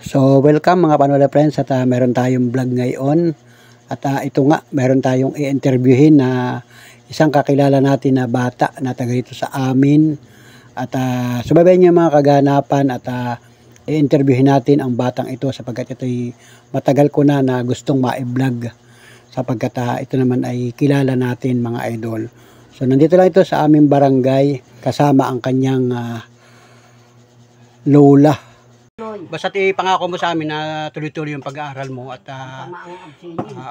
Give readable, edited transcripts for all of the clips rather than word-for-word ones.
So welcome mga Panola friends at meron tayong vlog ngayon at ito nga meron tayong i-interviewin na isang kakilala natin na bata na taga dito sa amin at subaybay niyo mga kaganapan at i-interviewin natin ang batang ito sapagkat ito'y matagal ko na gustong ma-vlog sapagkat ito naman ay kilala natin mga idol. So nandito lang ito sa aming barangay kasama ang kanyang lola. Basta't ipangako mo sa amin na tuloy-tuloy yung pag-aaral mo at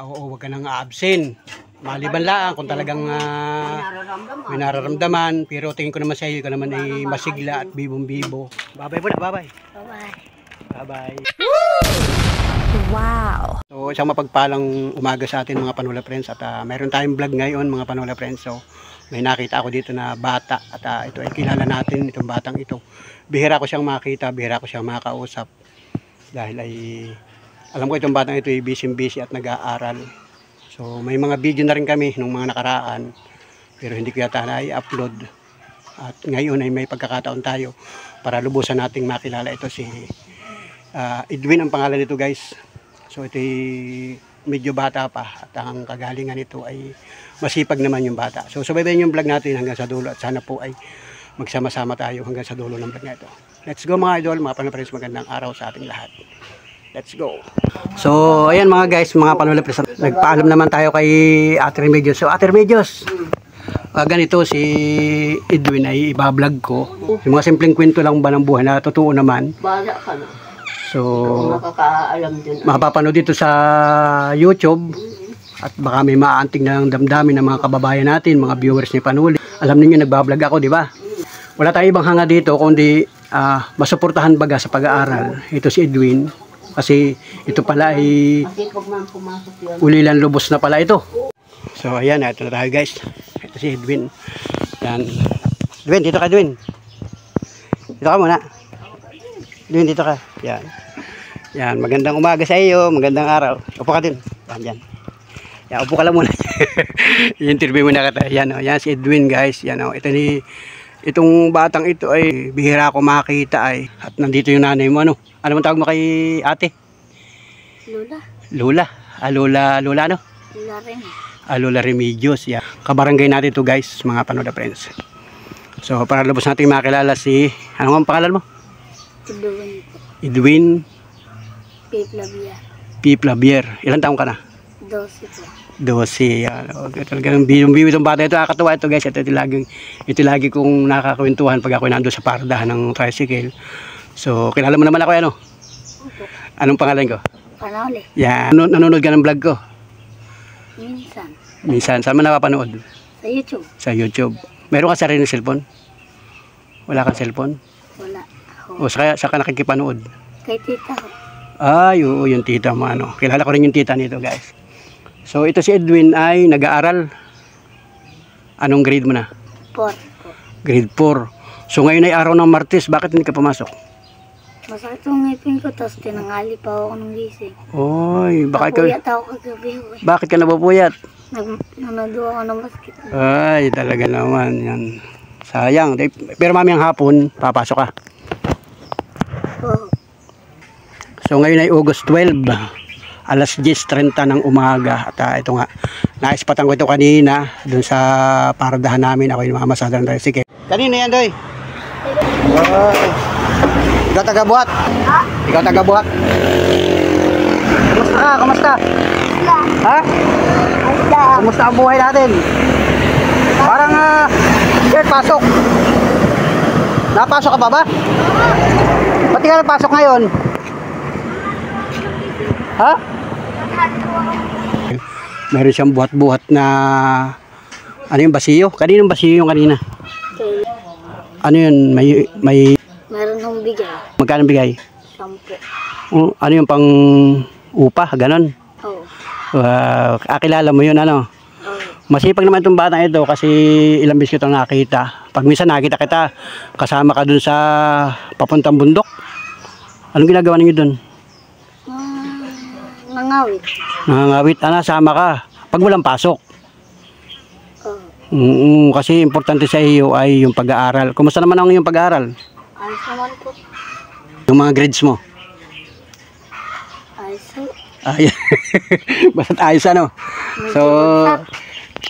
huwag ka nang a-absent. Maliban lang kung talagang may nararamdaman, pero tingin ko naman sa iyo, ka naman ay masigla at bibong-bibo. Bye-bye po na, bye-bye. Bye-bye. Wow! So isang mapagpalang umaga sa atin mga Panola friends at mayroon tayong vlog ngayon mga Panola friends. So may nakita ako dito na bata at ito ay kilala natin itong batang ito. Bihira ko siyang makita, bihira ko siyang makakausap dahil ay alam ko itong batang ito ay busy at nag-aaral. So may mga video na rin kami nung mga nakaraan pero hindi ko yata na i-upload at ngayon ay may pagkakataon tayo para lubusan nating makilala ito si Edwin ang pangalan nito guys. So ito ay medyo bata pa at ang kagalingan nito ay masipag naman yung bata. So subaybayan yung vlog natin hanggang sa dulo at sana po ay magsama-sama tayo hanggang sa dulo ng vlog na ito. Let's go mga idol, mga Panola friends, magandang araw sa ating lahat. Let's go. So ayan mga guys, mga Panola friends, nagpaalam naman tayo kay Ate Remedios. So Ate Remedios, ganito si Edwin ay ibablog ko. Yung mga simpleng kwento lang ba ng buhay na totoo naman. Bala ka na. So Makakaalam din. makapapanood dito sa YouTube at baka may maaanting ng damdamin ng mga kababayan natin, mga viewers ni Panuli. Alam niyo nagbablog ako, di ba? Wala tayong ibang hanga dito kundi masuportahan baga sa pag-aaral. Ito si Edwin kasi ito pala ay Masipag man pumasok yun. ulilan lubos na pala ito. So ayan, ito na tayo guys. Ito si Edwin. Yan. Edwin, dito ka Edwin. Dito ka muna. Edwin, dito ka. Yan. Yan, magandang umaga sa iyo, magandang araw. Upo ka din. Yan. Yan, upo ka lang muna. I-interview muna kita. Yan, yan si Edwin guys. Yan, itong batang ito ay bihira ko makita ay at nandito yung nanay mo. Ano man tawag mo kay ate? Lola. Lola ano? Lola rin. Lola Remedios. Yeah. Kabarangay natin to guys, mga Panola friends. So para lubos natin makilala si, ano ang pangalan mo? Edwin po. Edwin P. Plavier. Ilan taong ka na? 12 po. 12. Talagang biyong-biyo itong bata ito. Nakakatuwa ito guys. Ito lagi kong nakakakwentuhan pag ako nandun sa pardahan ng tricycle. So kilala mo naman ako ano? Opo. Anong pangalan ko? Panoli. Yan. Nanonood ka ng vlog ko? Minsan. Minsan. Saan mo napapanood? Sa YouTube. Sa YouTube. Meron ka sarili ng cellphone? Wala kang cellphone? Wala. O saka nakikipanood? Kay tita ko. Ay, oo, yung tita mo ano. Kilala ko rin yung tita nito guys. So ito si Edwin ay nag-aaral. Anong grade mo na? 4 po. Grade 4. So ngayon ay araw ng Martes, bakit hindi ka pumasok? Masakit yung ngipin ko, tapos tinangali pa ako ng gising. Oy, Napuyat ako kagabi ko eh. bakit ka napupuyat? Nanood ako ng basketball. Ay, talaga naman yan. Sayang. Pero mamayang hapon, papasok ka. Oo. So ngayon ay August 12. Alas 10:30 ng umaga at ito nga, naispatan ko ito kanina dun sa pardahan namin. Ako yung mamasadan tayo. Sige. Kanina yan, Doy. Ikaw taga-buhat? Ikaw taga-buhat? Kumusta ka? Kumusta? Ha? Kumusta ang buhay natin? Parang pasok. Napasok ka pa ba? Ba't ka napasok ngayon? Ha? Meron siyang buhat-buhat na ano yung basiyo? Kaninong basiyo yung kanina? Okay. Ano yun? May Meron nung bigay. magkano bigay? 10. Ano yung pang upa? Ganon? Oo. Kakilala mo yun ano? Oo. Masipag naman itong batang ito kasi ilang beses ko itong nakita. Pag minsan nakita kita, kasama ka dun sa papuntang bundok. Anong ginagawa ninyo dun? Nangawit. Nangangawit, sama ka. Pag walang pasok. Oo. Kasi importante sa iyo ay yung pag-aaral. Kumusta naman ang iyong pag-aaral? Ayos naman po. Yung mga grades mo? Ay, basta't ayos ano. So,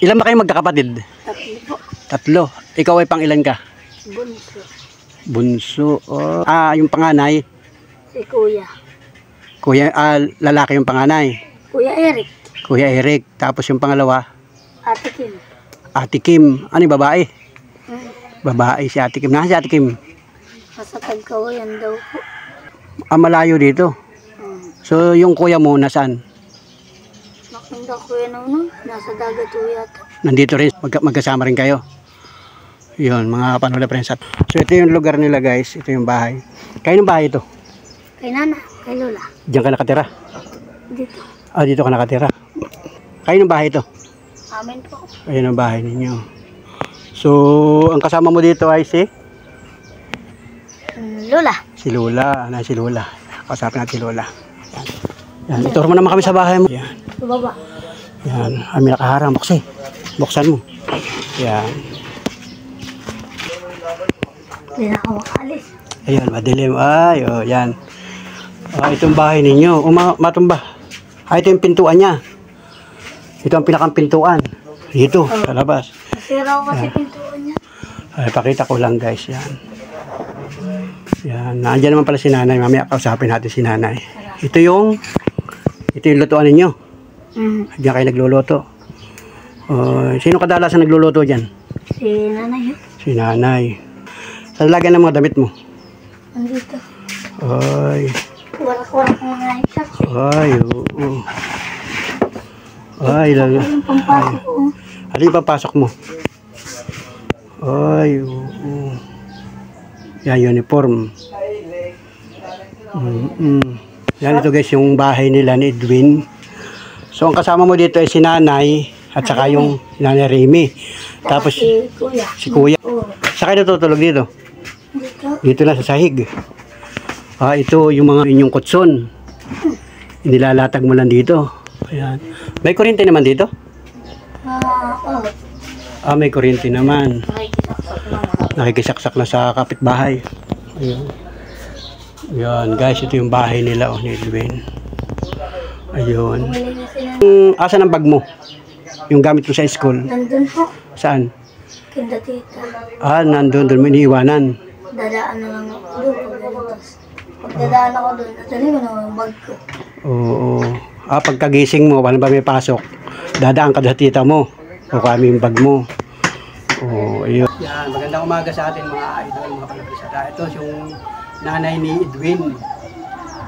ilan ba kayo magkakapatid? Tatlo po. Tatlo. Ikaw ay pang ilan ka? Bunso. Bunso. Oh. Yung panganay. Si Kuya. Kuya, lalaki yung panganay. Kuya Eric. Kuya Eric. Tapos yung pangalawa, Ate Kim. Ate Kim. Ano yung babae? Hmm. Babae si Ate Kim. Nasaan si Ate Kim? Nasa Tagkawayan daw po. Malayo dito. So, yung kuya mo, nasaan? Nakunda Kuya noon. Nasa dagat po yata. Nandito rin. Magkasama rin kayo. Yun, mga Panola Friends. So, ito yung lugar nila guys. Ito yung bahay. Kayo ng bahay ito? Kay Nana. Kay Lola. Diyan ka nakatira? Dito. Dito ka nakatira. Kayo ng bahay ito? Amin po. Ayun ang bahay ninyo. So, ang kasama mo dito ay si? Lola. Si Lola. Ano si Lola? Kasapin natin si Lola. Yan. Yan. Ituro mo naman kami sa bahay mo. Yan. Sa baba. Yan. May nakaharang. Buksan mo. Yan. Hindi na ako makalis. Ayan, madilim. Yan. Itong bahay ninyo. Matumba. Ito yung pintuan niya. Ito ang pinakang pintuan. Dito, sa labas. Nasira ko kasi pintuan niya. Pakita ko lang guys. Yan. Yan. Nandiyan naman pala si nanay. Mamaya kausapin natin si nanay. Ito yung lutuan ninyo. Diyan kayo nagluluto. Sino kadalasan nagluluto dyan? Si Nanay. Si nanay. Saan lagyan ng mga damit mo? Nandito. Ay, Warak-warak mga exact. lang. Yung pampasok ko. Ano yung papasok mo? Yan, uniform. Yan, ito guys, yung bahay nila ni Edwin. So, ang kasama mo dito ay si nanay at saka yung nanay Remy. Tapos, Si Kuya. si kuya. Oo. Saan kayo natutulog dito? Dito. Dito lang sa sahig. Ito yung mga inyong kutson. Inilalatag mo lang dito. Ayan. May kuryente naman dito? Oo. May kuryente naman. Nakikisaksak naman. Nakikisaksak na sa kapitbahay. Ayun. Yan guys, ito yung bahay nila ni Edwin. Ayun. Bumili na sila. Asan ang bag mo? Yung gamit mo sa school? Nandun po. Saan? Kinda tita. Nandun mo iniiwanan. Dadaan na lang ako doon. Pag dadaan ako doon, nadali ko na yung bag ko. Oo. Pagkagising mo, paano ba may pasok? Dadaan ka sa tita mo. O kami yung bag mo. Ayun. Yan, magandang umaga sa atin mga idol, mga kalabisata. Ito yung nanay ni Edwin.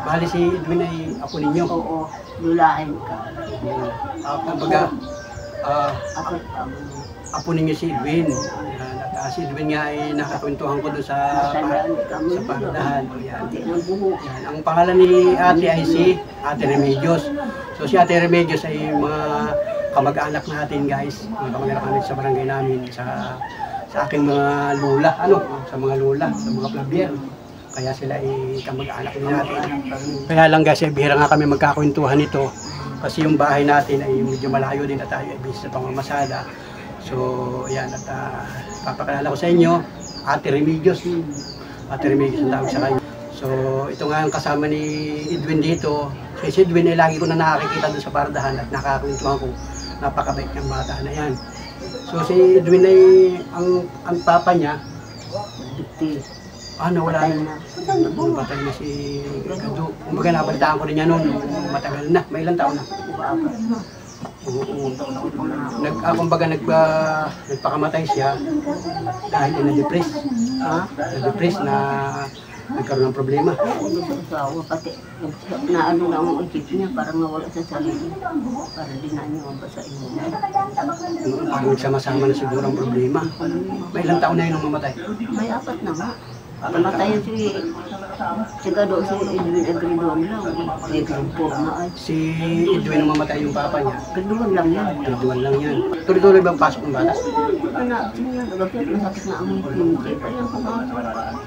Bali si Edwin ay apo ninyo. Oo, lulahin ka. Kumbaga, Ako, apo ninyo si Edwin. Yan, at si Edwin nga ay nakakwentuhan ko doon sa pardahan. Yan. Yan. Ang pangalan ni ate ay si Ate Remedios. So si Ate Remedios ay mga kamag-anak natin guys. Mga kamag-anak natin sa barangay namin, sa aking mga lula, sa mga lula, sa mga plabier. Kaya sila ay kamag-anak din natin. Kaya lang guys, bihira nga kami magkakwentuhan nito. Kasi yung bahay natin ay medyo malayo din at tayo ay busy sa pamamasada. So, ayan, at papakilala ko sa inyo, Ate Remedios. Ate Remedios ang tawag sa kanya. So, ito nga ang kasama ni Edwin dito. So, si Edwin ay lagi ko na nakakikita doon sa pardahan at nakakwentuhan ko. Napakabait ng bata na yan. So, si Edwin ay, ang papa niya, nawala na. Patay na si Kado. Kumbaga nabalitaan ko rin niya noon, matagal na. May ilang taon na. Oo. Kumbaga nagpakamatay siya dahil na-depress. Na-depress na nagkaroon ng problema. pati na ano lang ang isip niya, parang nawala sa sarili. Para di na niya mabasain mo. Parang nagsama-sama na siguro ang problema. May ilang taon na yun ang mamatay? May 4 na nga. Pamatayan si Gado, si Edwin Agridon lang. May grupo na ay. Si Edwin ang mamatay yung papa niya. Agridon lang yan. Gradual lang yan. Tuloy-tuloy bang pasok ng bata? Anak, siya nagapit, masakit na ang hindi. Kaya pumasok.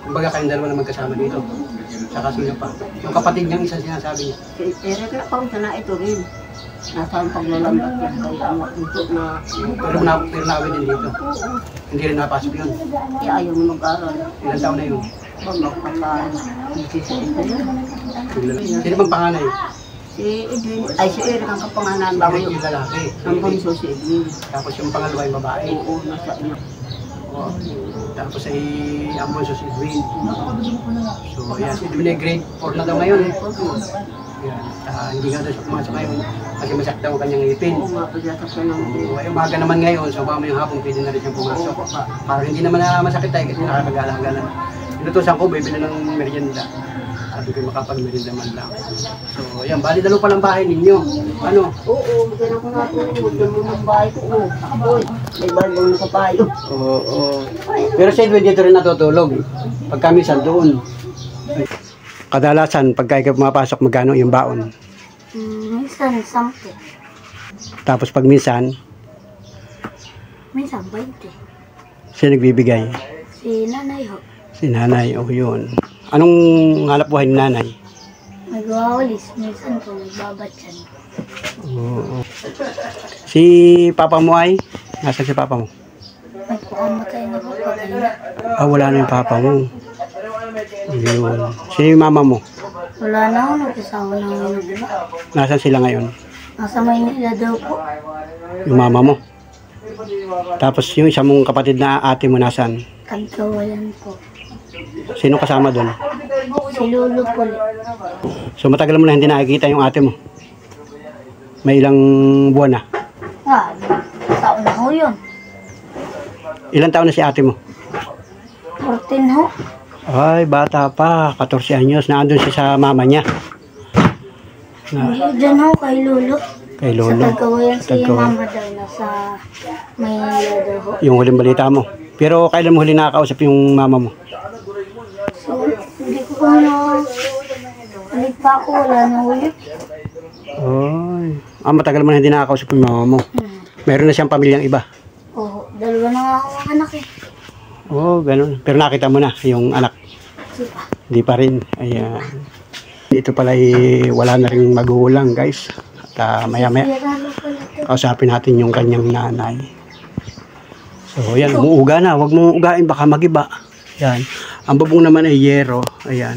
Kumbaga kayong dalawa na magkasama dito. Saka sino pa? Yung kapatid niyang isa sinasabi niya. Si Eric na pang sana ito rin. Nasa ang paglalambat yan. Kaya ang ito na... Pero naawin din dito. Hindi rin napasok yun. Kaya ayaw mo mag-aral. Ilang taon na yun? Magpapaan. Hindi sa ito yan. Sino bang panganay? Si Edwin, ay si Eric ang kapangalan bago Bakit yung lalaki? ang bunso si Edwin. Tapos yung pangalawa yung babae. Oo, nasa iyo. Oh. Tapos ay ang bunso si Edwin. So, yan. Si Edwin ay grade 4 na daw ngayon. Yan. Hindi nga daw siya pumasok ngayon kasi masakit daw ang kanyang ngipin. Oo nga, pagkatapos siya ng Ay umaga naman ngayon, so baka may hapon pwede na rin siyang pumasok. Para hindi naman na masakit tayo kasi nakakagala-gala. Inutusan ko, bibili ng merienda. Sabi ko makapag-merienda man lang. So, yan. Bali, dalawa pa lang bahay ninyo. Ano? Oo, magkano ko nga po. Magkano mo ng bahay ko. Oo, boy. May balbong na kapayo. Oo. Pero si Edwin dito rin natutulog. Pagka minsan doon. Kadalasan, pagka ikaw pumapasok, magkano yung baon? Minsan, 10. Tapos pag minsan, Minsan, 20. siya nagbibigay. Si nanay ho. Si nanay, o yun. Anong hanap buhay ni nanay? Nagwawalis. Minsan po, nagbabatyan. Oo. Si papa mo ay? Nasaan si papa mo? Nagpakamatay na po patay na. Wala na yung papa mo. Yun. Sino yung mama mo? Wala na ako. Nagkasawa na ako ng iba. Nasaan sila ngayon? Nasa Maynila daw po. Yung mama mo. Tapos yung isa mong kapatid na ate mo nasaan? Kagkawayan po. Sino kasama doon? Si Lolo po. So matagal mo na hindi nakikita yung ate mo? May ilang buwan na? Taon na ho yun. Ilang taon na si ate mo? 14 ho. Ay, bata pa. 14 anyos. Naandun siya sa mama niya. Diyan ho kay Lolo. Kay Sa lolo. Kagkawayan si Kagkawayan. Mama daw nasa Maynila daw ho. Yung huling balita mo. Pero kailan mo huli nakakausap yung mama mo? So, hindi ko pa na... Ulit pa ako, wala na ulit. Ay. Matagal mo na hindi nakakausap yung mama mo. Meron na siyang pamilyang iba. Oo, dalawa na nga ako ang anak eh. Ganun. Pero nakita mo na yung anak. Sipa. Hindi pa rin. Ayan. Ito pala wala na rin magulang, guys. At maya-maya, Lalo pala ito. kausapin natin yung kanyang nanay. So, yan. Umuuga na. Huwag mong ugain. Baka magiba. Yan. Ang bubong naman ay yero. Ayan.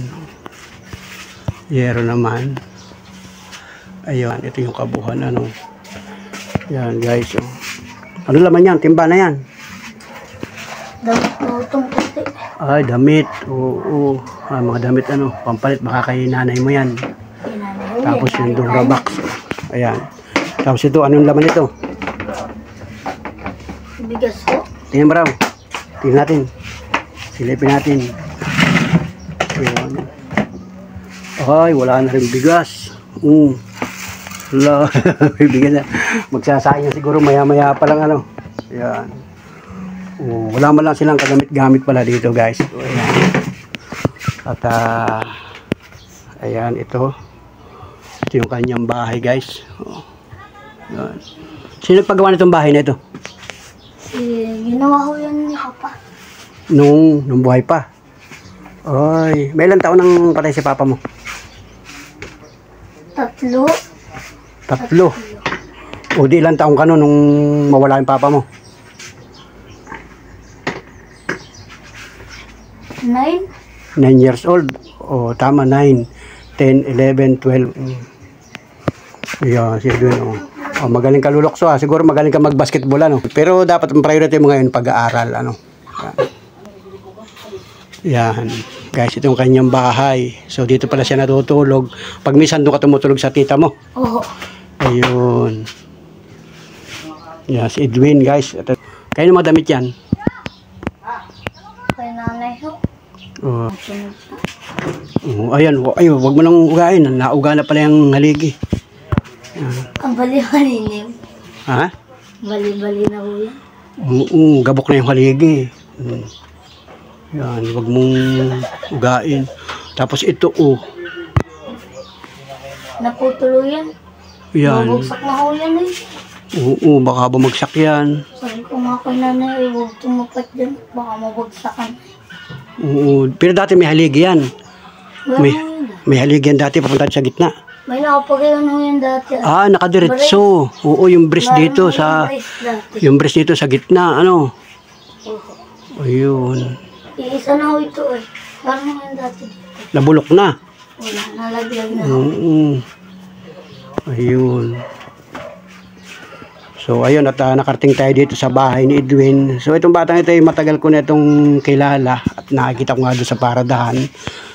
Yero naman. Ayan. Ito yung kabuhan. Ano. Yan, guys. Oh. Ano laman yan? Timba na yan. Damit na utong puti. Ay, damit. Oo. Mga damit ano. Pampalit. Baka kay nanay mo yan. Tapos yung Dura box. Ayan. Tapos ito, anong laman ito? Bigas ho. Tingnan mo raw. Tingnan natin. Silipin natin. Ayan. Ay, wala na rin bigas. Wala. Bigas na. Magsasayang siguro maya-maya pa lang ano. Ayan. Wala man lang silang kagamit-gamit pala dito, guys. Ayan. At ayan, ito. Ito yung kanyang bahay, guys. Ayan. Sino nagpagawa nitong bahay na ito? Ginawa ko yan ni Papa. Nung buhay pa. Ay, may ilang taon nang patay si papa mo? 3. 3. O di ilang taon ka nung mawala yung papa mo? 9. 9 years old. O tama, 9, 10, 11, 12. Ayan, si Edwin. Magaling ka lulokso ha. Siguro magaling ka mag-basketball ano. Pero dapat ang priority mo ngayon pag-aaral ano. Yan. Guys, ito yung kanyang bahay. So dito pala siya natutulog. Pag minsan doon ka tumutulog sa tita mo. Oo. Ayun. Yan, si Edwin guys. Kayo na madamit yan. Kay nanay ho. Ayan, wag mo nang ugain. Nauga na pala yung haligi. Ang bali-bali niyo. Ha? Bali-bali na ho yan. Gabok na yung haligi. Yan, wag mong ugain. Tapos ito, Naputulo yan. Yan. Mabugsak na ho yan eh. Baka bumagsak yan. Sabi ko nga kay nanay, huwag tumapat dyan. Baka mabagsakan. Pero dati may haligi yan. Wala May, ho yan. may haligi yan dati papunta sa gitna. May nakapagayon ho yan dati. Nakadiretso. Yung bridge dito sa... Yung bridge dito sa gitna, ano? Ayun. Iisa na ho ito eh. Parang ho yan dati dito. Nabulok na. Wala, nalaglag na. Ayun. So ayun, at nakarating tayo dito sa bahay ni Edwin. So itong batang ito ay matagal ko na itong kilala at nakikita ko nga doon sa paradahan.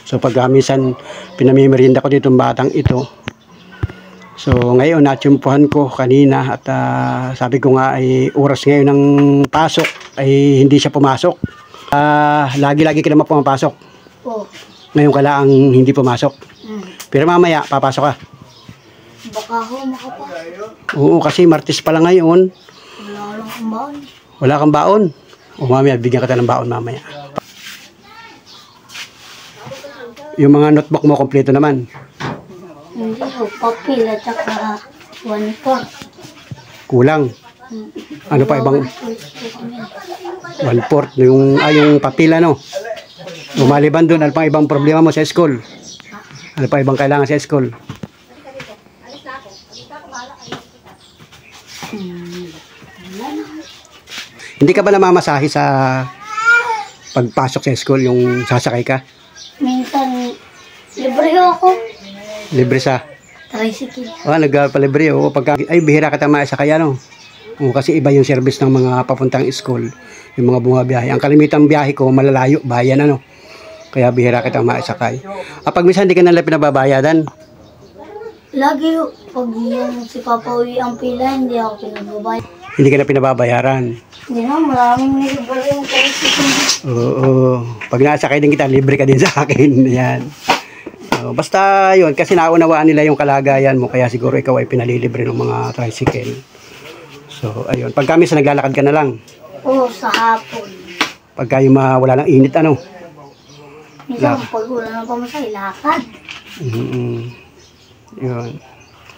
So pag minsan pinamimerienda ko dito itong batang ito. So ngayon natsumpuhan ko kanina at sabi ko nga ay oras ngayon ng pasok ay hindi siya pumasok. Lagi-lagi ka naman pumapasok. Po. Ngayon ka lang hindi pumasok. Pero mamaya papasok ka. Baka ako makapasok. Oo, kasi Martes pa lang ngayon. Wala lang akong baon. Wala kang baon. O mamaya, bigyan kita ng baon mamaya. Yung mga notebook mo, kompleto naman. Hindi ko, papel at saka 1/4. Kulang. Ano pa ibang 1/4 yung papel ano. Lumaliban doon, ano pang ibang problema mo sa school? Ano pa ibang kailangan sa school? Hindi ka ba namamasahe sa pagpasok sa school, yung sasakay ka? Minsan, libre ako. Libre sa? Tricycle. Nagpalibre. Oo, pagka, ay, bihira ka tama sa kaya, no? Oo, kasi iba yung service ng mga papuntang school, yung mga bumabiyahe. Ang kalimitang biyahe ko, malalayo, bayan, ano? Kaya bihira ka tama sakay. Pag minsan hindi ka nalang pinababayadan? Lagi pag yung si Papa uwi ang pila, hindi ako pinagbabayad. Hindi ka na pinababayaran? Hindi na, maraming libre yung tricycle. Oo. Pag nasakay din kita, libre ka din sa akin. Yan. Basta yun, kasi naunawaan nila yung kalagayan mo, kaya siguro ikaw ay pinalilibre ng mga tricycle. So, ayun. Pag kami sa naglalakad ka na lang. Oo, sa hapon. Pagka yung wala ng init, ano? Minsan, pag wala na pamasay, lakad. Yun.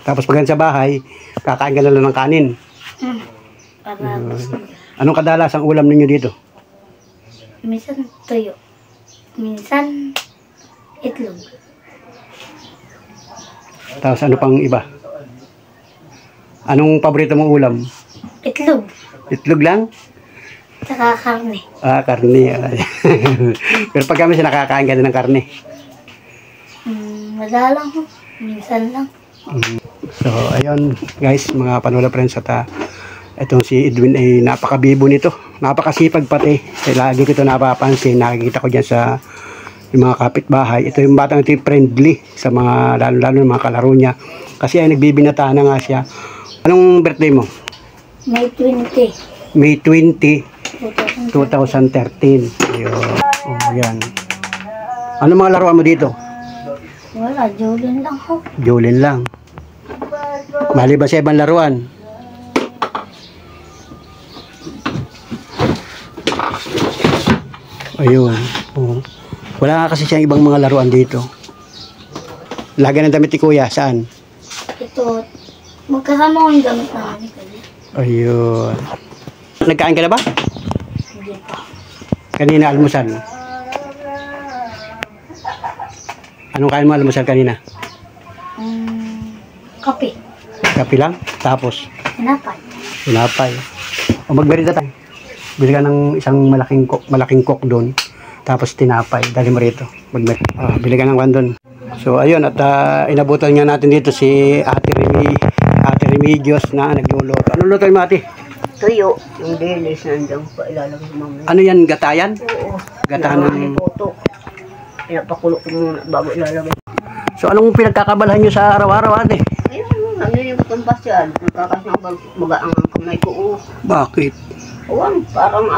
Tapos pag sa bahay, kakain ka na lang ng kanin. Para Anong kadalas ang ulam ninyo dito? minsan tuyo. Minsan, itlog. Tapos ano pang iba? Anong paborito mong ulam? Itlog. Itlog lang? Tsaka karne. Karne. Pero pag kami nakakain ka din ng karne. Madalang ko. Minsan lang. So, ayun guys, mga Panola Friends, at itong si Edwin ay napakabibo nito. Napakasipag pati. Lagi ko ito napapansin. Nakikita ko dyan sa yung mga kapitbahay. Ito yung batang ito friendly sa mga, lalo-lalo ng mga kalaro niya. Kasi ay nagbibinata na nga siya. Anong birthday mo? May 20. May 20, 2013. 2013. Ayun. Yan. Ano mga laruan mo dito? Wala, Jolin lang ako. Jolin lang. Mali ba sa ibang laruan? Ayun. Wala nga kasi siyang ibang mga laruan dito. Lagay ng damit ni Kuya. Saan? Ito, magkasama ko yung gamit na kami kasi. Ayun. Nagkain ka na ba? Hindi pa. Kanina almusal. Anong kain mo almusal kanina? Kape. Kape lang? Tapos? Sinapay. Sinapay. O magmerenda tayo. Bili ka ng isang malaking coke doon. Tapos tinapay. Dali mo rito. Bili ka ng kwan doon. So ayun, at inabutan nga natin dito si Ate Remedios na nagluluto. Ano luto mo, Ate? Tuyo. Yung dilis nandiyan pa ilalagay mamaya. Ano yan? Gatayan? Oo. Gatahan ng... Pinapakulo ko muna bago ilalagay. So anong pinagkakabalahan nyo sa araw-araw, Ate? Ayun, nangyayabot ang pasyan. Nagkakasang magaang ang kamay ko. Bakit? Uwan, parang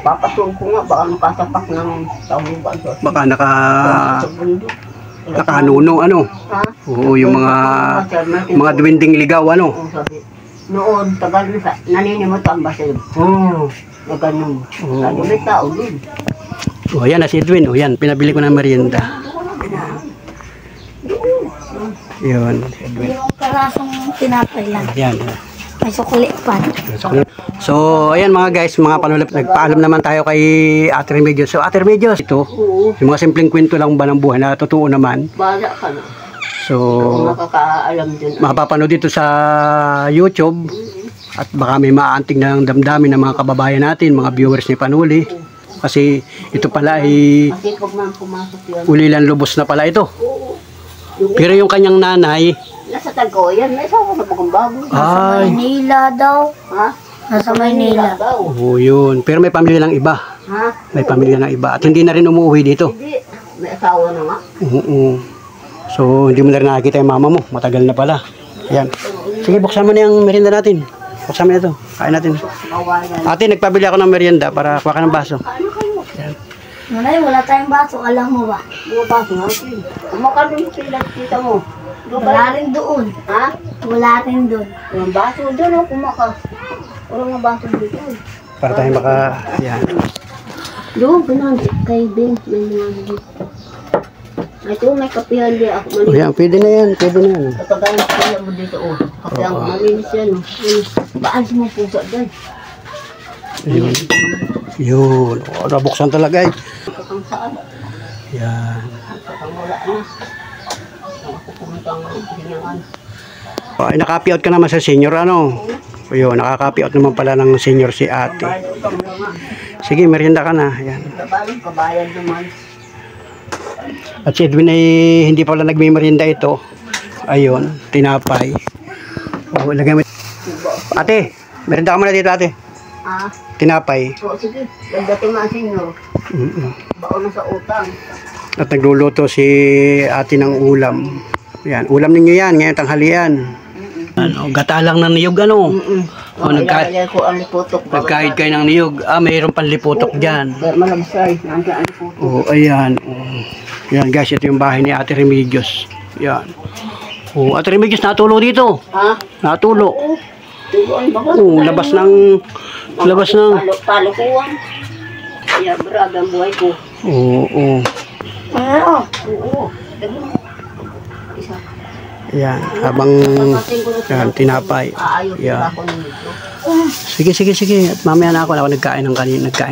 papasuon ko nga, baka makasapak ng taong ba. Baka Sa bundok. nakanuno, ano? Ha? Oo, yung mga duwinding ligaw, ano? Oo, sabi. Noon, tagal na naninimot ang basyo. Oo, na ganun. Sabi, may tao din. O yan na si Edwin, o yan, pinabili ko ng merienda. Yun, Edwin. Yung karasong tinapay lang. Yan. May sukuli pa. So, ayan mga guys, mga panulap, nagpaalam naman tayo kay Ate Remedios. So, Ate Remedios, ito, yung mga simpleng kwento lang ba ng buhay na totoo naman. Bala ka na. So, Makakaalam din. mapapanood dito sa YouTube at baka may maantig na ng damdamin ng mga kababayan natin, mga viewers ni Panuli. Kasi ito pala ay Kasi pag man pumasok yan. ulilan lubos na pala ito. Pero yung kanyang nanay, Nasa Tagkoyan, may asawa na bagong bago. ay, Maynila daw. Ha? Nasa Maynila. daw. oo yun. Pero may pamilya ng iba. Ha? May pamilya ng iba. At hindi na rin umuwi dito. Hindi. May asawa na nga. Oo. So, hindi mo na rin nakikita yung mama mo. Matagal na pala. Yan. Sige, buksan mo na yung merienda natin. Buksan mo na ito. Kain natin. Kawayan. Ate, nagpabili ako ng merienda para kuha ka ng baso. Ano kayo? Nanay, wala tayong baso. Alam mo ba? Mga baso natin. Kumakano yung kita mo? Wala rin doon. Ha? Wala rin doon. Yung baso doon, oh, kumaka. Walang mga baso dito. Para tayo maka... Yan. Doon, ganun. Kay Ben, may mga dito. Ito, may kapihan din ako. O yan, pwede na yan. Pwede na yan. Kapag ang kaya mo dito, oh. Kapihan ko, malinis yan, oh. Baan mo puso doon? Yun. Yun. O, nabuksan talaga eh. Kapag saan? Yan. Kapag wala na. Ako pumunta ang hinangan. Ay, naka-copy out ka naman sa senior, ano? O yun, naka-copy out naman pala ng senior si ate. Bayad utang mo nga. Sige, merienda ka na. Yan. Kabalang kabayan naman. At si Edwin ay hindi pala nagme-merienda ito. Ayun, tinapay. O, lagay mo. Ate, merienda ka muna dito, ate. Ah, Tinapay. so sige. Pagdating mga senyor, Mm-mm. baon na sa utang. At nagluluto si ate ng ulam. Yan, ulam ninyo yan, ngayon tanghalian. Ano, gata lang ng niyog, ano? O, Ilalagay ko ang liputok. nagkahit kayo ng niyog. Ah, mayroon pang liputok dyan. Pero malabsay. Nandiyan ang liputok. Oh, ayan. Oh. Yan guys, ito yung bahay ni Ate Remedios. Yan. Oh, Ate Remedios, natulo dito. Ha? Natulo. Tuloy ba? Oh, labas ng Palukuan. Kaya braga ang buhay ko. Oo. Oh, Ano? Oo. Isa. yan, habang yan, tinapay. Aayos Yan. ako nito. Sige. At mamaya na ako nagkain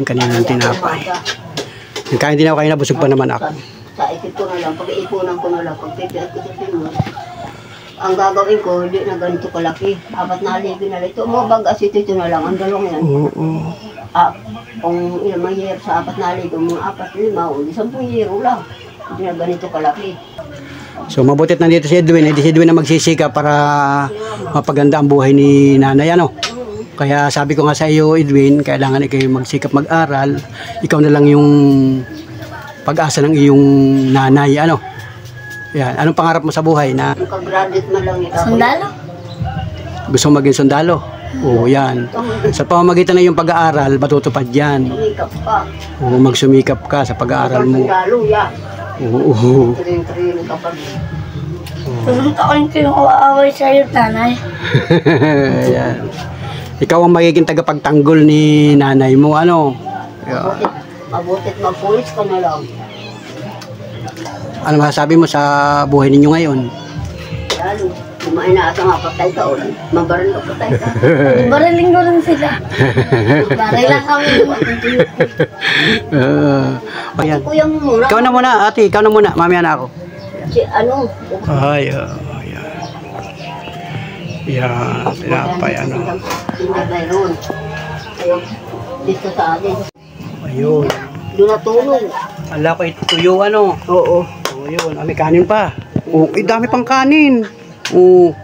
kanina ng tinapay. Nagkain din ako kanina, busog pa naman ako. Sa isip ko na lang, pag-iipunan ko na lang, pag-pipiat ko sa sinunod. Ang gagawin ko, hindi na ganito kalaki. 4 na aligi na lang. Ito mo, bag-asit ito na lang. Ang dalawang yan. Oo. Ah, kung ilang year sa 4 na aligi, mga 4, 5, o 10 year lang. Hindi na ganito kalaki. So mabutit nandito si Edwin, si Edwin na magsisika para mapaganda ang buhay ni nanay, ano? Kaya sabi ko nga sa iyo, Edwin, kailangan ikaw magsikap mag-aral. Ikaw na lang yung pag-asa ng iyong nanay, ano? Yan, anong pangarap mo sa buhay na Magka-graduate man lang ito. Sundalo? gusto mong maging sundalo? Oo, yan. Sa pamamagitan ng iyong pag-aaral, matutupad yan. Sumikap ka. Oo, magsumikap ka sa pag-aaral mo. Sundalo, yan. Oo. Trin-trin kapag Tulong taon ko yung aaway sa'yo, nanay. Yan. Ikaw ang magiging tagapagtanggol ni nanay mo, ano? Yan. mabutit mag-pulis ka na lang. Ano masasabi mo sa buhay ninyo ngayon? Lalo, kumain na ata nga patay ka o mabaril ka patay ka. Baraling ko rin sila. Baray lang kami. Ayan. Kuya mo muna. Ikaw na muna, ate. Ikaw na muna. Mamaya na ako. Si ano? Ay, ayan. Yan, tinapay, ano. Mayroon. Ayun, dito sa atin. Ayun. Doon natulog. Ala ko ito tuyo, ano. Oo. Oh, yun. May kanin pa. Oh, dami pang kanin. Oh.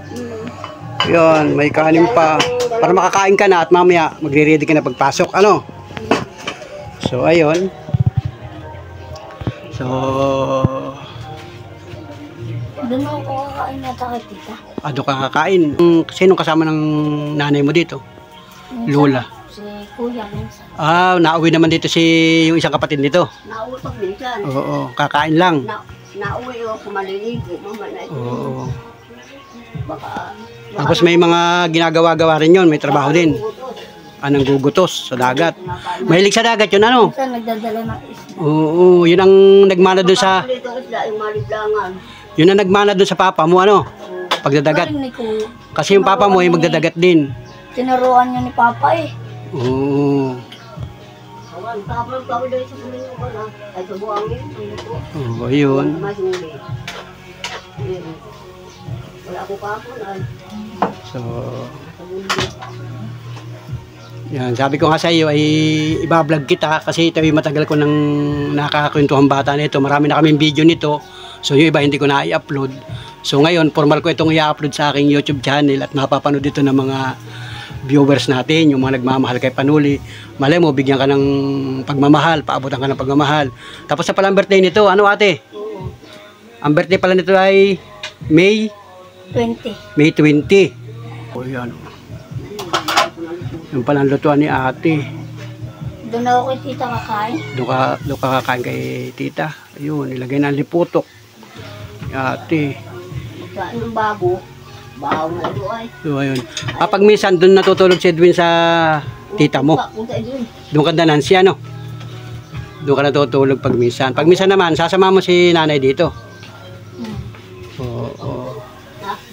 Yan, may kanin pa. Para makakain ka na at mamaya magre-ready ka na pagpasok, ano. So, ayun. So, Doon ako kakain nata kay tita. ado ka kakain. Sinong kasama ng nanay mo dito? Lola. Si kuya minsan. Ah, nauwi naman dito si yung isang kapatid nito. Nautok minsan. Oo, kakain lang. Nauwi ako maliligo. Mama na ito. Oo. Baka... Tapos may mga ginagawa-gawa rin yun, may trabaho din. Anong gugutos sa dagat. Mahilig sa dagat yun, ano? Minsan nagdadala ng isda. Oo, yun ang nagmana doon sa... Dito isla, yung maliblangan. Yun ang nagmana doon sa papa mo, ano? Pagdadagat. Galing ni kuya. Kasi yung papa mo ay magdadagat din. Tinuruan niya ni papa eh. Oo. Awan, tapos kami doon sa kuminyo ko na. Ay, sa buhangin. Oo, yun. Mas huli. Wala ko kapon ay. So, yan. Sabi ko nga sa iyo ay ibablog kita kasi ito ay matagal ko nang nakakakwentuhan bata nito. Marami na kaming video nito. So yung iba hindi ko na i-upload. So ngayon, formal ko itong i-upload sa aking YouTube channel at mapapanood dito ng mga viewers natin, yung mga nagmamahal kay Panuli. Malay mo, bigyan ka ng pagmamahal, paabutan ka ng pagmamahal. Tapos sa palang birthday nito, ano ate? Oo. Ang birthday pala nito ay May 20. 20. O yan. Yung palang lutuan ni ate. Doon ako kay tita kakain. Doon ka kakain kay tita. Ayun, nilagay na ang liputok. Ate. Magkain ng bago. Bago na ito ay. So ayun. Pag minsan doon natutulog si Edwin sa tita mo. Punta doon. Doon ka nanansi ano? Doon ka natutulog pag minsan. Pag minsan naman, sasama mo si nanay dito. Oo.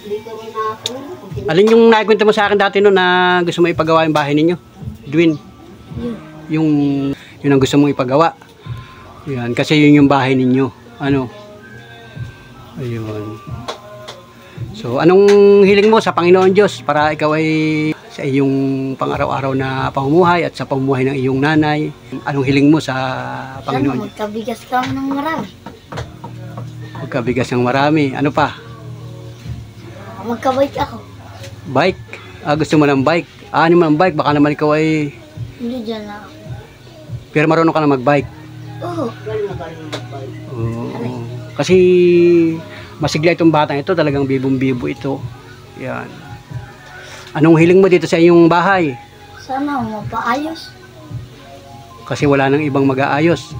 Dito rin ako. Alin yung naikwento mo sa akin dati noon na gusto mo ipagawa yung bahay ninyo? Edwin? Yun. Yun ang gusto mong ipagawa. Yan, kasi yun yung bahay ninyo. Ano? Ayun. So, anong hiling mo sa Panginoon Diyos para ikaw ay sa iyong pang-araw-araw na pamumuhay at sa pamumuhay ng iyong nanay? Anong hiling mo sa Sana Panginoon Diyos? magkabigas kami ng marami. Magkabigas ng marami. Ano pa? Magkabait ako. Bike? Gusto mo ng bike? Ano mo ng bike? Baka naman ikaw ay... Hindi dyan na ako. Pero marunong ka na mag-bike. Oo. Oo. Kasi masigla itong batang ito, talagang bibong-bibo ito. Yan. Anong hiling mo dito sa iyong bahay? Sana mapaayos. Kasi wala nang ibang mag-aayos.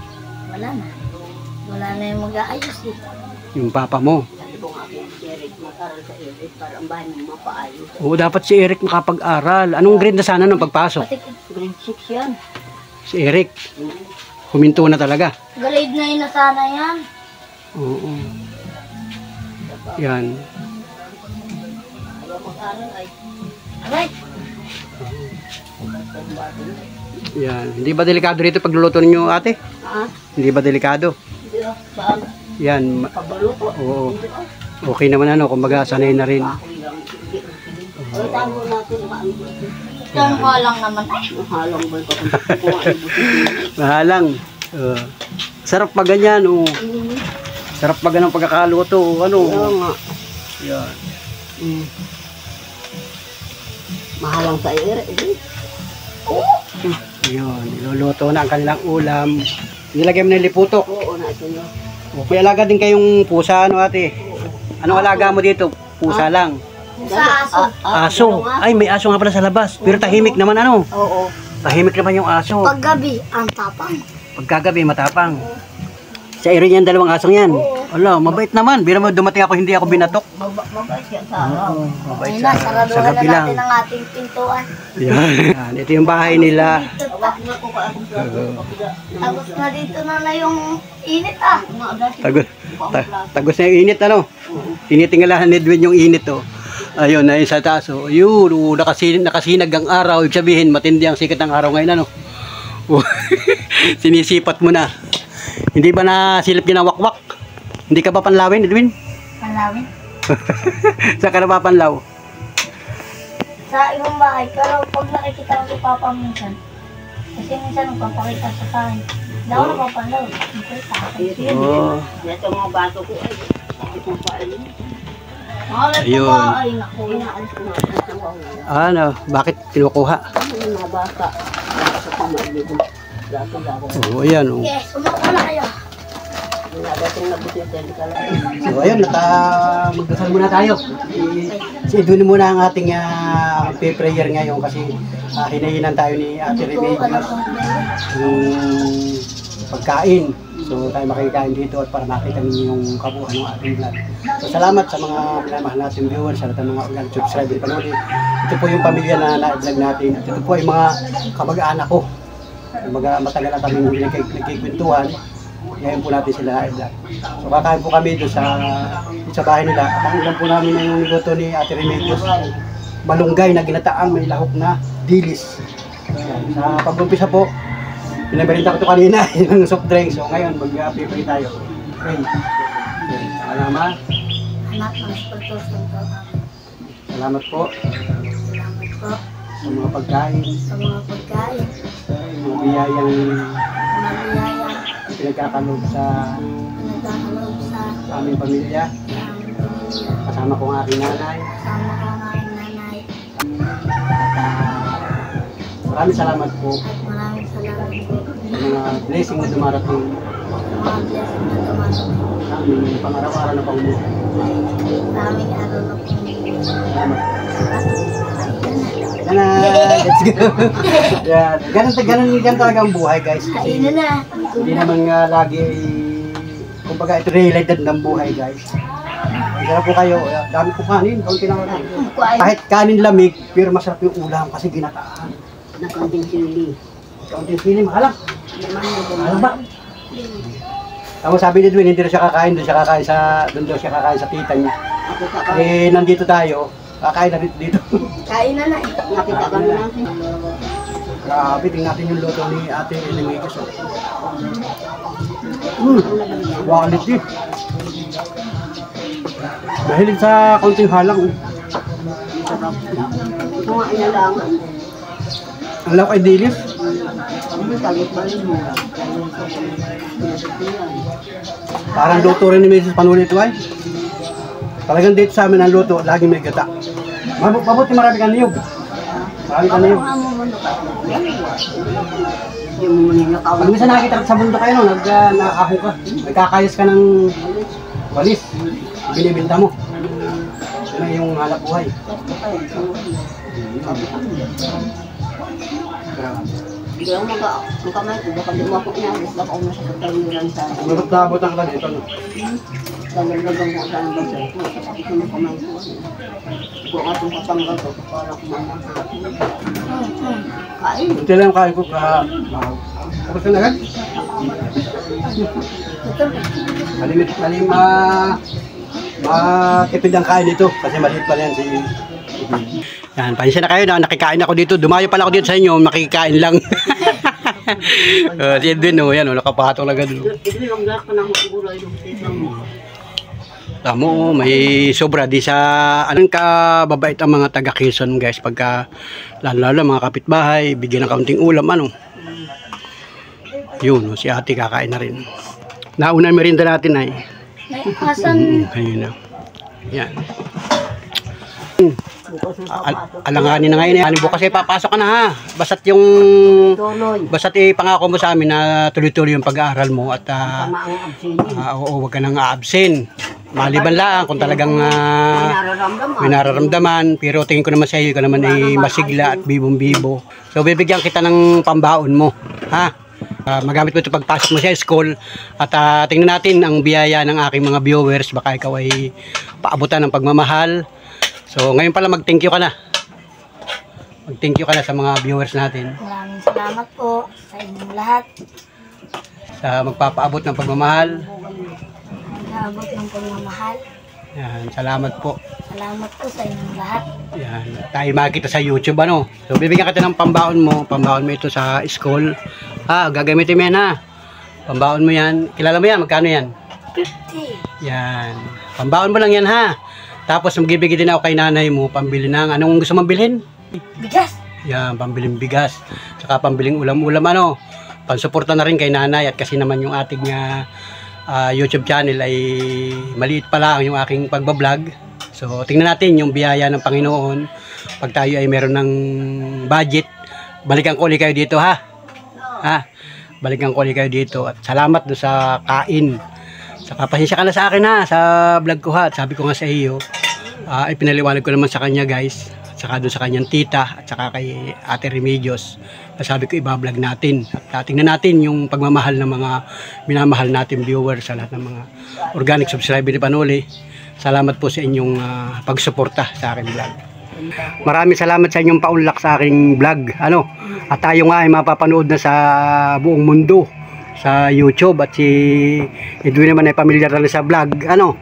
Wala na. Wala na yung mag-aayos eh. Yung papa mo. Sabi ko nga kay Eric, mag-aral sa Eric para ang bahay mo mapaayos. Oo, dapat si Eric makapag-aral. Anong grade na sana nung pagpasok? Pati Grade 6 yan. Si Eric. Huminto na talaga. grade 9 na sana yan. Oo. Yan. Ayaw mag-aral ay. Alright. Yan. Hindi ba delikado rito pagluluto ninyo, ate? Hindi ba delikado? Hindi ah. Saan? Yan. Pagbaluto. Oo. Okay naman ano, kumbaga sanay na rin. Ako lang. Ay, tago natin. Yan ko lang naman. Mahalang ba ito? Kung ano buti. Mahalang. Sarap pa ganyan, oh. Sarap pa ganang pagkakaluto, ano. Oo nga. Yan. Mahalang sa Eric. Yun, niluluto na ang kanilang ulam. Nilagay mo ng liputok. Oo na ito nyo. May alaga din kayong pusa, ano ate? Anong alaga mo dito? Pusa lang. Sa aso. Aso. Ay, may aso nga pala sa labas. Pero tahimik naman ano. Oo. Tahimik naman yung aso. Paggabi, ang tapang. Pagkagabi, matapang. Sa iri niyan, dalawang asong yan. Ala, mabait naman. Bira mo, dumating ako, hindi ako binatok. Mabait yan sa araw. Mabait Ayun sa, na, sa saraduhan na gabi lang. natin ang ating pintuan. Yan. Ito yung bahay nila. Wag na ko ka akong Tapos na dito na yung init ah. Tagos, tagos na yung init, ano? Tinitingalahan ni Edwin yung init, oh. Ayun, na sa taas, oh. Ayun, oh, nakasinag ang araw. Ibig sabihin, matindi ang sikat ng araw ngayon, ano? Oh. Sinisipat mo na. Hindi ba nasilip niya ng wakwak? Hindi ka ba panlawin, Edwin? Malawin. Saan ka na ba panlaw? Sa ibang bahay, pero pag nakikita ko si Papa minsan, kasi minsan nagpapakita sa akin. Hindi ako napapalaw. Hindi sa akin. Oh. Ito mga bato ko ay. Bakit mo pa ay? Makalat Ayun. ko ba? Ay, naku. Inaalis ko na. Ano, bakit kinukuha? Ano yung mga bata? Sa pamilya. Gato-gato. Oh, ayan, oh. Yes, sumako na kayo. Nagating na buti din ka lang. So ayun, magdasal muna tayo. Si Edwin muna ang ating prayer ngayon kasi hinahinan tayo ni Ate Remedios yung pagkain. So tayo makikain dito at para makita ninyo yung kabuuan ng ating vlog. So salamat sa mga minamahal natin viewers, sa lahat ng mga subscriber Panuli. Ito po yung pamilya na na-vlog natin. At ito po ay mga kamag-anak ko. Matagal na kami hindi nagkikwentuhan. Ngayon po natin sila i-vlog. So kakain po kami doon sa bahay nila. At ang ulam po namin na yung niluto ni Ate Remedios, malunggay na ginataang may lahok na dilis. Ayan. Sa pag-umpisa po, pinabalita ko ito kanina, yung soft drink. So ngayon, mag-pray tayo. Pray. Salamat. Anak ng spiritus ng Diyos. Salamat po Salamat po sa mga pagkain, sa mga pagkain, mga biyayang mga biyaya, pinagkakaloob sa nagkakaloob sa sa aming pamilya. Kasama ko ang aking nanay. Kasama ko ang aking nanay. Maraming salamat po At maraming salamat po sa mga blessing na dumarating sa mga blessing na dumating sa aming pang-araw-araw na pamumuhay. sa aming araw na pumili. Salamat. Yan na, let's go. Yan. Ganun talaga ang buhay, guys. Kain na na. Hindi naman nga lagi, kumbaga ito realidad ng buhay, guys. Masarap po kayo, dami po kanin, kaunti lang kanin. Kahit kanin lamig, pero masarap yung ulam kasi ginataan. Nakaunting sili. Kaunting sili, mahal lang. Mahal ba? Tapos sabi ni Edwin, hindi na siya kakain, doon daw siya kakain sa tita niya. Ako kakain. Eh, nandito tayo, kakain na dito. Kain na na. Nakita ka na natin. Grabe, tingnan natin yung luto ni Ate Elimigos. Quality. Mahilig sa kaunting halang. Ito nga ina lang. Ang lawak ay dilis. Talit ba rin mo? Parang luto rin ni Mrs. Panuli ito ay. Talagang dito sa amin ang luto, laging may gata. Mabuti marami kang niyog. Marami kang niyog. Yung maninakaw. Pag minsan nakikita ka sa bundok kayo, nag-aho ka. Nagkakayos ka ng walis. Binibinta mo. Yun na yung hanap buhay. Hindi lang magkamay ko. Baka lumako niya. Baka ako nasa kataliran sa akin. Nabot ang lang ito. Dalagang ko sa nabasa ko. Ito na kamay ko. Kung atong katanggal ko, para ko mamahati. Kain. Ito lang kain ko ka. Tapos na agad? Matipid ang kain dito kasi maliit pa yan si yan, pansya na kayo na nakikain ako dito. Dumayo pala ako dito sa inyo, makikain lang. Si Edwin, yan, nakapatong lang doon. Tamo, may sobra di sa anong kababait ang mga taga Quezon, guys, pagka lalo mga kapitbahay, bigyan ng kaunting ulam, ano. Yun, si ate kakain na rin. Nauna merinda natin ay. Asan? Ayun na. Yan. Alanganin na ngayon. Ano bukas papasok ka na ha. Basta't yung basta't pangako mo sa amin na tuloy-tuloy yung pag-aaral mo at oo, wag ka nang a-absent. Maliban lang kung talagang may nararamdaman, pero tingin ko naman sa iyo ka naman ay masigla at bibong-bibo. So bibigyan kita ng pambaon mo, ha? Magamit mo ito pagpasok mo sa school at tingnan natin ang biyaya ng aking mga viewers, baka ikaw ay paabutan ng pagmamahal. So ngayon pala mag-thank you ka na. Mag-thank you ka na sa mga viewers natin. Maraming salamat po sa inyong lahat. Sa magpapaabot ng pagmamahal. Nag-aabot ng pagmamahal. Yan, salamat po. Salamat po sa inyong lahat. Yan, tayo makikita sa YouTube, ano. So bibigyan kita ng pambaon mo ito sa school. Gagamitin mo yan, ha. Pambaon mo yan. Kilala mo yan, magkano yan? 50. Yan. Pambaon mo lang yan, ha. Tapos magbibigay din ako kay nanay mo pambili ng anong gusto mong bilhin? Bigas. Yan, pambiling bigas. Saka pambiling ulam-ulam, ano. Pansuporta na rin kay nanay at kasi naman yung ating YouTube channel ay maliit pa lang yung aking pagbablog. So tingnan natin yung biyaya ng Panginoon. Pag tayo ay meron ng budget, balikan ko ulit kayo dito, ha. Balikan ko ulit kayo dito at salamat do sa kain. Saka pasensya ka na sa akin, ha, sa vlog ko, ha. At sabi ko nga sa iyo, ipinaliwanag ko naman sa kanya, guys. At saka doon sa kanyang tita at saka kay Ate Remedios. Sabi ko ibablog natin. At tingnan natin yung pagmamahal ng mga minamahal natin viewers sa lahat ng mga organic subscriber ni Panuli. Salamat po sa inyong pagsuporta sa aking vlog. Maraming salamat sa inyong paunlak sa aking vlog. Ano? At tayo nga ay mapapanood na sa buong mundo sa YouTube at si Edwin naman ay pamilyar na rin sa vlog, ano.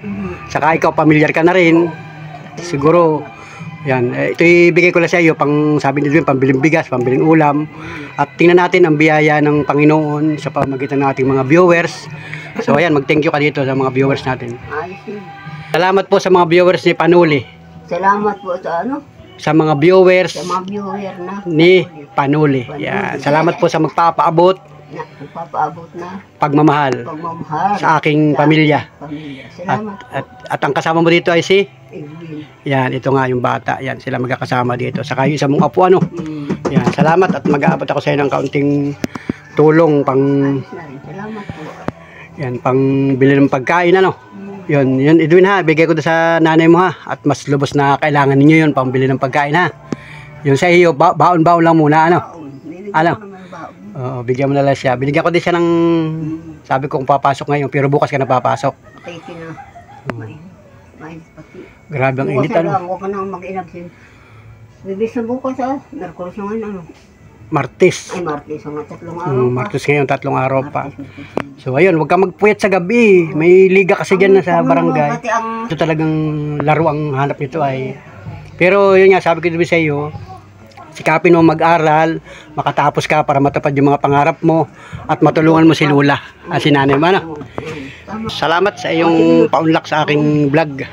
Saka ikaw pamilyar ka na rin siguro. Yan, ito ibigay ko lang sa iyo pang sabi ni Edwin, pambiling bigas, pambiling ulam. At tingnan natin ang biyaya ng Panginoon sa pamamagitan ng ating mga viewers. So ayan, mag-thank you ka dito sa mga viewers natin. Salamat po sa mga viewers ni Panuli. Salamat po sa sa mga viewers sa mga viewer na ni Panuli. Yan. Salamat po sa magpapaabot na nagpapaabot na pagmamahal pagmamahal sa aking pamilya. Salamat po. At ang kasama mo dito ay si, Edwin. yan, ito nga yung bata. Yan, sila magkakasama dito. Saka yung isa mong apo, ano. Mm. Yan, salamat at mag-aabot ako sa iyo ng kaunting tulong pang, Ayos na rin. Salamat po. yan, pang bili ng pagkain, ano. Mm. Yun, Edwin ha, bigay ko to sa nanay mo ha. At mas lubos na kailangan ninyo yun, pang bili ng pagkain ha. Yun sa iyo, baon-baon lang muna, ano. Baon. Ano? Ko naman baon. Oo, bigyan mo na lang siya. Binigyan ko din siya ng, sabi ko kung papasok ngayon, pero bukas ka na papasok. Patay ka na. Mais pati. Grabe ang init, Bukas na ano. lang, huwag ka nang mag-inabsin. Bibis na bukas Merkulis na ngayon ano. Martes. Ay, Martes. Ang 3 araw pa. Martes ngayon, 3 araw pa. Martes. So ayun, huwag ka magpuyat sa gabi. May liga kasi dyan na sa barangay. Pati ang Ito talagang laro ang hanap nito ay. Pero yun nga, sabi ko din sa iyo, sikapin mo mag-aral, makatapos ka para matupad yung mga pangarap mo at matulungan mo si Lula, si nanay mo. Ano? Salamat sa iyong paunlak sa aking vlog.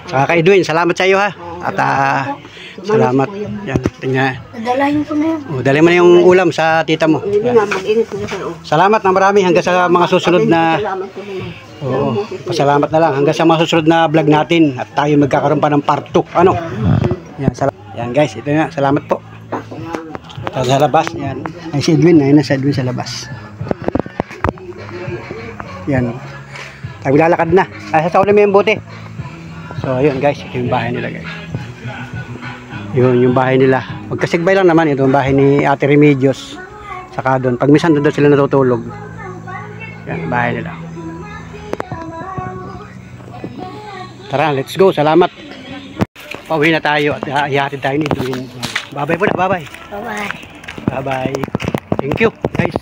Saka kay Edwin, salamat sa iyo ha. At salamat. Yan, tingnan. Nadalahin ko na yun. O, dali mo na yung ulam sa tita mo. hindi nga mag-ingat na kayo. Salamat na marami hanggang sa mga susunod na. Salamat po naman. Oo, pasalamat na lang hanggang sa mga susunod na vlog natin at tayo magkakaroon pa ng part 2. Ano? Yan guys, ito na. Salamat po. Sa labas, yan. Ay si Edwin, ayun na si Edwin sa labas. Yan. Tayo lalakad na. Ay, sa ulam yung bote. So, ayun guys, ito yung bahay nila guys. Yun, yung bahay nila. Magkasigbay lang naman, ito yung bahay ni Ate Remedios. Saka doon, pag minsan doon sila natutulog. Yan, bahay nila. Tara, let's go. Salamat. Pauwi na tayo at ihatid tayo ni Edwin. Bye-bye po na, bye-bye. Bye-bye. Bye-bye. Thank you, guys.